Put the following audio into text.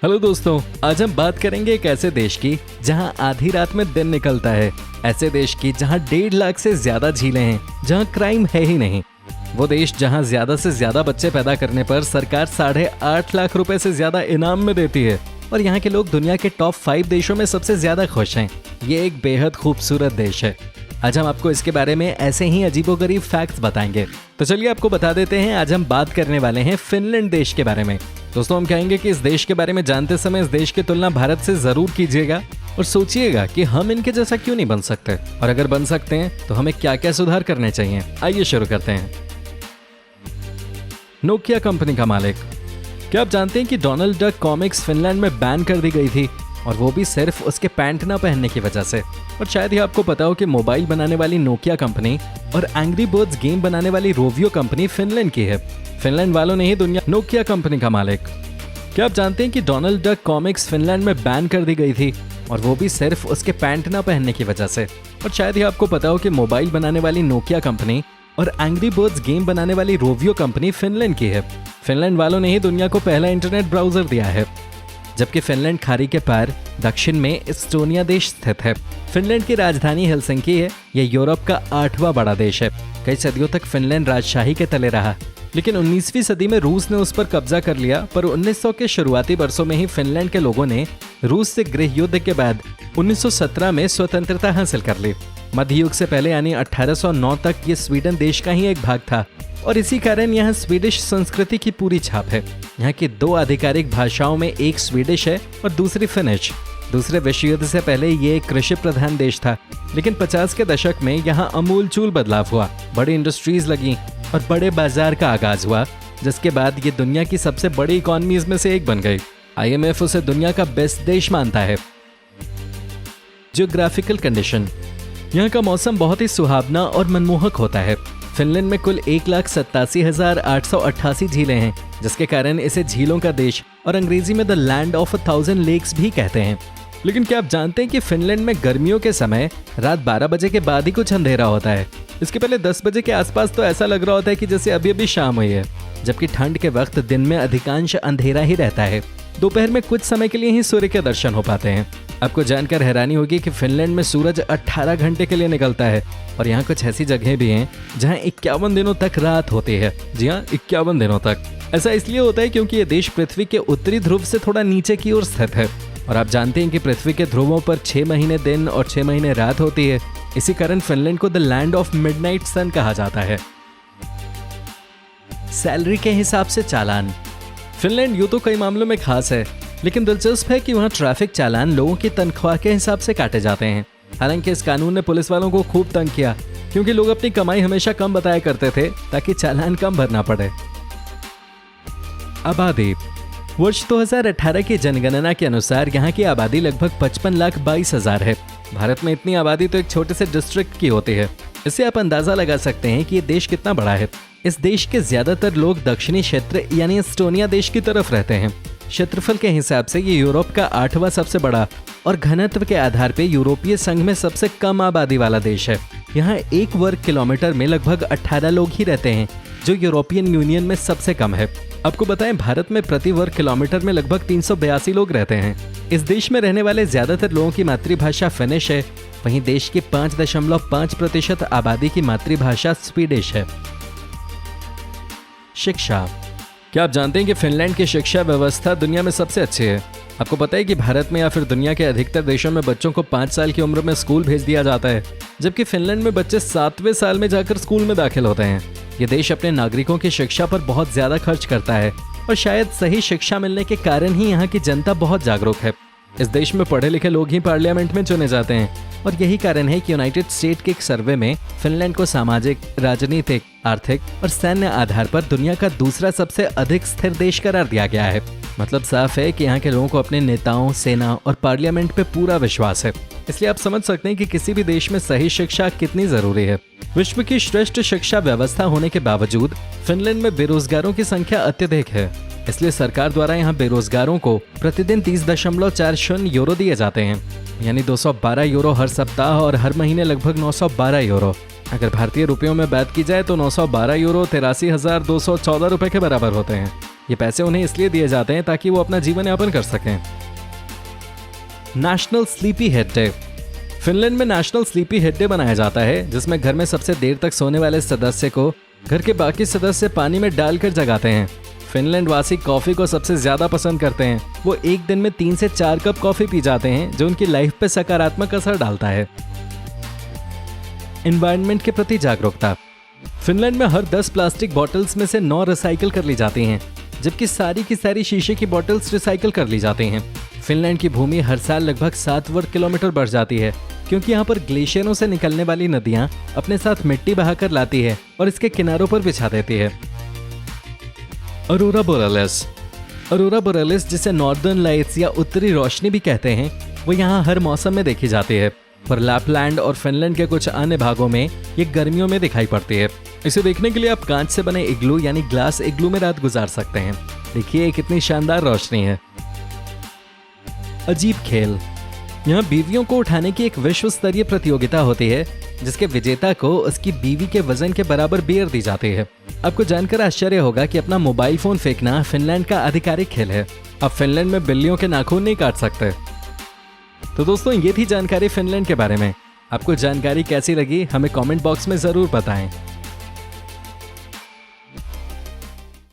Hello दोस्तों, आज हम बात करेंगे एक ऐसे देश की जहां आधी रात में दिन निकलता है। ऐसे देश की जहां 1.5 लाख से ज्यादा झीलें हैं, जहां क्राइम है ही नहीं। वो देश जहां ज्यादा से ज्यादा बच्चे पैदा करने पर सरकार 8.5 लाख रुपए से ज्यादा इनाम में देती है और यहाँ के लोग दुनिया के टॉप 5 देशों में सबसे ज्यादा खुश हैं। ये एक बेहद खूबसूरत देश है। आज हम आपको इसके बारे में ऐसे ही अजीबोगरीब फैक्ट्स बताएंगे। तो चलिए आपको बता देते हैं, आज हम बात करने वाले हैं फिनलैंड देश के बारे में। दोस्तों, हम कहेंगे कि इस देश के बारे में जानते समय इस देश की तुलना भारत से जरूर कीजिएगा और सोचिएगा कि हम इनके जैसा क्यों नहीं बन सकते, और अगर बन सकते हैं तो हमें क्या क्या सुधार करने चाहिए। आइए शुरू करते हैं। नोकिया कंपनी का मालिक। क्या आप जानते हैं कि डोनाल्ड डक कॉमिक्स फिनलैंड में बैन कर दी गई थी, और वो भी सिर्फ उसके पैंट ना पहनने की वजह से। और शायद ही आपको पता हो कि मोबाइल बनाने वाली नोकिया कंपनी और एंग्री बर्ड्स गेम बनाने वाली रोवियो कंपनी फिनलैंड की है। फिनलैंड वालों ने ही दुनिया नोकिया कंपनी का मालिक। क्या आप जानते हैं कि डोनाल्ड डक कॉमिक्स फिनलैंड में बैन कर दी गई थी, और वो भी सिर्फ उसके पैंट ना पहनने की वजह से। और शायद ही आपको पता हो कि मोबाइल बनाने वाली नोकिया कंपनी और एंग्री बर्ड्स गेम बनाने वाली रोवियो कंपनी फिनलैंड की है। फिनलैंड वालों ने ही दुनिया को पहला इंटरनेट ब्राउजर दिया है। जबकि फिनलैंड खाड़ी के पार दक्षिण में एस्टोनिया देश स्थित है। फिनलैंड की राजधानी हेलसिंकी है। यह यूरोप का 8वां बड़ा देश है। कई सदियों तक फिनलैंड राजशाही के तले रहा, लेकिन 19वीं सदी में रूस ने उस पर कब्जा कर लिया। पर 1900 के शुरुआती वर्षों में ही फिनलैंड के लोगों ने रूस से गृह युद्ध के बाद 1917 में स्वतंत्रता हासिल कर ली। मध्य युग से पहले यानी 1809 तक ये स्वीडन देश का ही एक भाग था, और इसी कारण यहाँ स्वीडिश संस्कृति की पूरी छाप है। यहाँ की 2 आधिकारिक भाषाओं में एक स्वीडिश है और दूसरी फिनिश। दूसरे विश्व युद्ध से पहले ये एक कृषि प्रधान देश था, लेकिन 50 के दशक में यहाँ अमूलचूल बदलाव हुआ। बड़ी इंडस्ट्रीज लगी और बड़े बाजार का आगाज हुआ, जिसके बाद ये दुनिया की सबसे बड़ी इकोनॉमीज में से एक बन गई। IMF उसे दुनिया का बेस्ट देश मानता है। Geographical condition. यहाँ का मौसम बहुत ही सुहावना और मनमोहक होता है। फिनलैंड में कुल 1,87,888 झीलें हैं, जिसके कारण इसे झीलों का देश और अंग्रेजी में द लैंड ऑफ 1000 लेक्स भी कहते हैं। लेकिन क्या आप जानते हैं कि फिनलैंड में गर्मियों के समय रात 12 बजे के बाद ही कुछ अंधेरा होता है। इसके पहले 10 बजे के आसपास तो ऐसा लग रहा होता है कि जैसे अभी अभी शाम हुई है। जबकि ठंड के वक्त दिन में अधिकांश अंधेरा ही रहता है। दोपहर में कुछ समय के लिए ही सूर्य के दर्शन हो पाते हैं। आपको जानकर हैरानी होगी कि फिनलैंड में सूरज 18 घंटे के लिए निकलता है, और यहाँ कुछ ऐसी जगहें भी हैं जहाँ 51 दिनों तक रात होती है। जी हाँ, 51 दिनों तक। ऐसा इसलिए होता है क्योंकि ये देश पृथ्वी के उत्तरी ध्रुव से थोड़ा नीचे की ओर स्थित है, और आप जानते हैं कि पृथ्वी के ध्रुवों पर 6 महीने दिन और 6 महीने रात होती है। इसी कारण फिनलैंड को द लैंड ऑफ मिडनाइट सन कहा जाता है। सैलरी के हिसाब से चालान। फिनलैंड यूं तो कई मामलों में खास है, लेकिन दिलचस्प है कि वहाँ ट्रैफिक चालान लोगों की तनख्वाह के हिसाब से काटे जाते हैं। हालांकि इस कानून ने पुलिस वालों को खूब तंग किया, क्योंकि लोग अपनी कमाई हमेशा कम बताया करते थे ताकि चालान कम भरना पड़े। आबादी। वर्ष 2018 की जनगणना के अनुसार यहाँ की आबादी लगभग 55,22,000 है। भारत में इतनी आबादी तो एक छोटे से डिस्ट्रिक्ट की होती है। इससे आप अंदाजा लगा सकते हैं कि ये देश कितना बड़ा है। इस देश के ज्यादातर लोग दक्षिणी क्षेत्र यानी एस्टोनिया देश की तरफ रहते हैं। क्षेत्रफल के हिसाब से ये यूरोप का 8वां सबसे बड़ा और घनत्व के आधार पे यूरोपीय संघ में सबसे कम आबादी वाला देश है। यहाँ 1 वर्ग किलोमीटर में लगभग 18 लोग ही रहते हैं, जो यूरोपियन यूनियन में सबसे कम है। आपको बताएं, भारत में प्रति वर्ग किलोमीटर में लगभग 382 लोग रहते हैं। इस देश में रहने वाले ज्यादातर लोगों की मातृभाषा फिनिश है। वहीं देश की 5.5% आबादी की मातृभाषा स्वीडिश है। शिक्षा। क्या आप जानते हैं कि फिनलैंड की शिक्षा व्यवस्था दुनिया में सबसे अच्छी है। आपको पता है कि भारत में या फिर दुनिया के अधिकतर देशों में बच्चों को 5 साल की उम्र में स्कूल भेज दिया जाता है, जबकि फिनलैंड में बच्चे 7वें साल में जाकर स्कूल में दाखिल होते हैं। ये देश अपने नागरिकों की शिक्षा पर बहुत ज्यादा खर्च करता है, और शायद सही शिक्षा मिलने के कारण ही यहाँ की जनता बहुत जागरूक है। इस देश में पढ़े लिखे लोग ही पार्लियामेंट में चुने जाते हैं, और यही कारण है कि यूनाइटेड स्टेट के एक सर्वे में फिनलैंड को सामाजिक, राजनीतिक, आर्थिक और सैन्य आधार पर दुनिया का दूसरा सबसे अधिक स्थिर देश करार दिया गया है। मतलब साफ है कि यहाँ के लोगों को अपने नेताओं, सेना और पार्लियामेंट पे पूरा विश्वास है। इसलिए आप समझ सकते हैं कि किसी भी देश में सही शिक्षा कितनी जरूरी है। विश्व की श्रेष्ठ शिक्षा व्यवस्था होने के बावजूद फिनलैंड में बेरोजगारों की संख्या अत्यधिक है। इसलिए सरकार द्वारा यहाँ बेरोजगारों को प्रतिदिन 30.40 यूरो दिए जाते हैं, यानी 212 यूरो हर सप्ताह और हर महीने लगभग 912 यूरो। अगर भारतीय रुपयों में बात की जाए तो 912 यूरो 83,214 रुपए के बराबर होते हैं। ये पैसे उन्हें इसलिए दिए जाते हैं ताकि वो अपना जीवन यापन कर सकें। National sleepy head day. Finland में नेशनल स्लीपी हेड डे मनाया जाता है, जिसमें घर में सबसे देर तक सोने वाले सदस्य को घर के बाकी सदस्य पानी में डालकर जगाते हैं। फिनलैंड वासी कॉफी को सबसे ज्यादा पसंद करते हैं। वो एक दिन में 3 से 4 कप कॉफी पी जाते हैं, जो उनकी लाइफ पे सकारात्मक असर डालता है। एनवायरनमेंट के प्रति जागरूकता। फिनलैंड में हर 10 प्लास्टिक बॉटल्स में से 9 रिसाइकिल कर ली जाती हैं, जबकि सारी की सारी शीशे की बॉटल्स रिसाइकिल कर ली जाती हैं। फिनलैंड की भूमि हर साल लगभग 7 वर्ग किलोमीटर बढ़ जाती है, क्योंकि यहाँ पर ग्लेशियरों से निकलने वाली नदियाँ अपने साथ मिट्टी बहाकर लाती है और इसके किनारों पर बिछा देती है। अरोरा बोरेलिस। अरोरा बोरेलिस, जिसे नॉर्दर्न लाइट्स या उत्तरी रोशनी भी कहते हैं, वो यहाँ हर मौसम में देखी जाती है, पर लैपलैंड और फिनलैंड के कुछ अन्य भागों में ये गर्मियों में दिखाई पड़ती है। इसे देखने के लिए आप कांच से बने इग्लू यानी ग्लास इग्लू में रात गुजार सकते हैं। देखिए कितनी शानदार रोशनी है। अजीब खेल। यहाँ बीवियों को उठाने की एक विश्व स्तरीय प्रतियोगिता होती है, जिसके विजेता को उसकी बीवी के वजन के बराबर बियर दी जाती है। आपको जानकर आश्चर्य होगा कि अपना मोबाइल फोन फेंकना फिनलैंड का आधिकारिक खेल है। अब फिनलैंड में बिल्लियों के नाखून नहीं काट सकते। तो दोस्तों, ये थी जानकारी फिनलैंड के बारे में। आपको जानकारी कैसी लगी हमें कमेंट बॉक्स में जरूर बताएं।